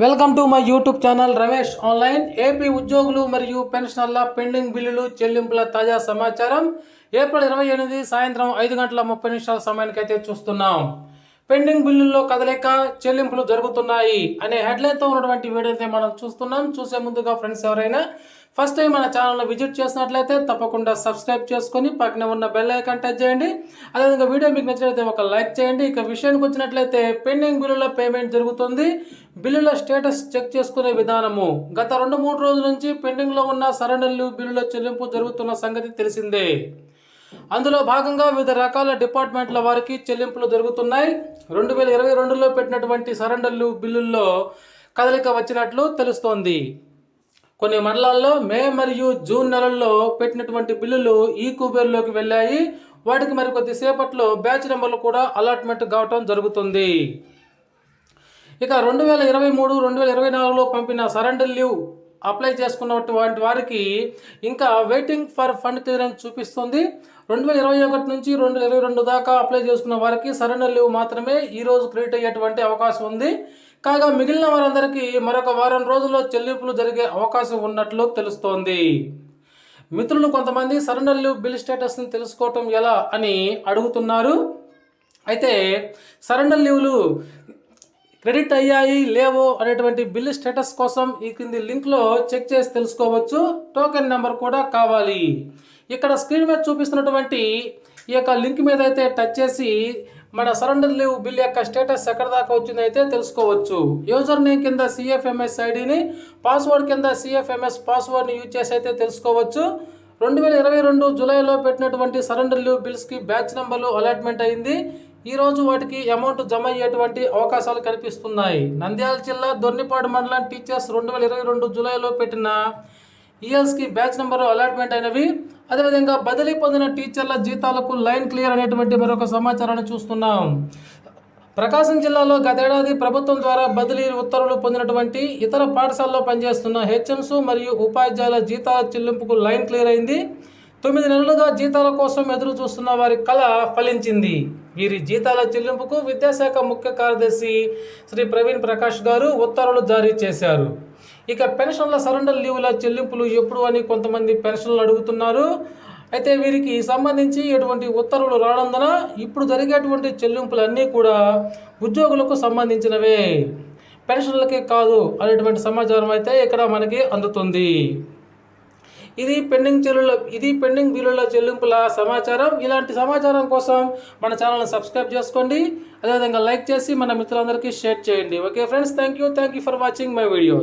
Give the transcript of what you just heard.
Welcome to my YouTube channel Ramesh online. AP ఉద్యోగులు మరియు పెన్షనర్ల pending బిల్లులు చెల్లింపుల తాజా సమాచారం ఏప్రిల్ 28 సాయంత్రం 5:30 సమయానికి అయితే చూస్తున్నాం. పెండింగ్ బిల్లుల్లో కదలిక, చెల్లింపులు జరుగుతున్నాయి అనే హెడ్లైన్తో ఉన్నటువంటి వీడియో అయితే మనం చూస్తున్నాం. చూసే ముందుగా ఫ్రెండ్స్ ఎవరైనా ఫస్ట్ టైం మన ఛానల్ని విజిట్ చేసినట్లయితే తప్పకుండా సబ్స్క్రైబ్ చేసుకొని పక్కన ఉన్న బెల్ ఐకాన్ టచ్ చేయండి. అదేవిధంగా వీడియో మీకు నచ్చినట్లయితే ఒక లైక్ చేయండి. ఇక విషయానికి వచ్చినట్లయితే పెండింగ్ బిల్లుల పేమెంట్ జరుగుతుంది. బిల్లుల స్టేటస్ చెక్ చేసుకునే విధానము గత 2-3 రోజుల నుంచి పెండింగ్లో ఉన్న సరెండర్లు బిల్లుల చెల్లింపు జరుగుతున్న సంగతి తెలిసిందే. అందులో భాగంగా వివిధ రకాల డిపార్ట్మెంట్ల వారికి చెల్లింపులు జరుగుతున్నాయి. 2022లో పెట్టినటువంటి సరెండర్లు బిల్లుల్లో కదలిక వచ్చినట్లు తెలుస్తోంది. కొన్ని మండలాల్లో మే మరియు జూన్ నెలల్లో పెట్టినటువంటి బిల్లులు ఈ కుబేర్లోకి వెళ్ళాయి. వాటికి మరి కొద్దిసేపట్లో బ్యాచ్ నెంబర్లు కూడా అలాట్మెంట్ కావటం జరుగుతుంది. ఇక 2023-2024లో పంపిన సరెండర్ లీవ్ అప్లై చేసుకున్నటువంటి వారికి ఇంకా వెయిటింగ్ ఫర్ ఫండ్ క్లియరెన్స్ చూపిస్తుంది. 2021 నుంచి 2022 దాకా అప్లై చేసుకున్న వారికి సరెండర్ లీవ్ మాత్రమే ఈరోజు క్రెడిట్ అయ్యేటువంటి అవకాశం ఉంది. కాగా మిగిలిన వారందరికీ మరొక వారం రోజుల్లో చెల్లింపులు జరిగే అవకాశం ఉన్నట్లు తెలుస్తోంది. మిత్రులు కొంతమంది సరెండర్ లీవ్ బిల్ స్టేటస్ని తెలుసుకోవటం ఎలా అని అడుగుతున్నారు. అయితే సరెండర్ లీవ్లు క్రెడిట్ అయ్యాయి లేవో అనేటువంటి బిల్ స్టేటస్ కోసం ఈ కింది లింక్లో చెక్ చేసి తెలుసుకోవచ్చు. టోకెన్ నెంబర్ కూడా కావాలి. ఇక్కడ స్క్రీన్ మీద చూపిస్తున్నటువంటి ఈ యొక్క లింక్ మీద అయితే టచ్ చేసి మన సరెండర్ లీవ్ బిల్ యొక్క స్టేటస్ ఎక్కడ దాకా వచ్చిందో అయితే తెలుసుకోవచ్చు. యూజర్ నేమ్ కింద CFMS ఐడిని, పాస్వర్డ్ కింద CFMS పాస్వర్డ్ని యూజ్ చేసి అయితే తెలుసుకోవచ్చు. 2022 జూలైలో పెట్టినటువంటి సరెండర్ లీవ్ బిల్స్కి బ్యాచ్ నెంబర్లు అలాట్మెంట్ అయింది. ఈరోజు వాటికి అమౌంట్ జమ అయ్యేటువంటి అవకాశాలు కనిపిస్తున్నాయి. నంద్యాల జిల్లా దొర్నిపాడు మండలం టీచర్స్ 2022 జూలైలో పెట్టిన ఈఎల్స్కి బ్యాచ్ నెంబర్ అలాట్మెంట్ అయినవి. అదేవిధంగా బదిలీ పొందిన టీచర్ల జీతాలకు లైన్ క్లియర్ అనేటువంటి మరొక సమాచారాన్ని చూస్తున్నాం. ప్రకాశం జిల్లాలో గతేడాది ప్రభుత్వం ద్వారా బదిలీ ఉత్తర్వులు పొందినటువంటి ఇతర పాఠశాలలో పనిచేస్తున్న హెచ్ఎంస్ మరియు ఉపాధ్యాయుల జీతాల చెల్లింపుకు లైన్ క్లియర్ అయింది. 9 నెలలుగా జీతాల కోసం ఎదురు చూస్తున్న వారి కళ ఫలించింది. వీరి జీతాల చెల్లింపుకు విద్యాశాఖ ముఖ్య కార్యదర్శి శ్రీ ప్రవీణ్ ప్రకాష్ గారు ఉత్తర్వులు జారీ చేశారు. ఇక పెన్షన్ల సరెండర్ లీవుల చెల్లింపులు ఎప్పుడు అని కొంతమంది పెన్షన్లు అడుగుతున్నారు. అయితే వీరికి సంబంధించి ఎటువంటి ఉత్తర్వులు రానందున ఇప్పుడు జరిగేటువంటి చెల్లింపులన్నీ కూడా ఉద్యోగులకు సంబంధించినవే, పెన్షన్లకే కాదు అనేటువంటి సమాచారం అయితే ఇక్కడ మనకి అందుతుంది. ఇది పెండింగ్ బిల్లుల చెల్లింపుల సమాచారం. ఇలాంటి సమాచారం కోసం మన ఛానల్ని సబ్స్క్రైబ్ చేసుకోండి. అదేవిధంగా లైక్ చేసి మన మిత్రులందరికీ షేర్ చేయండి. Okay friends, thank you for watching my video.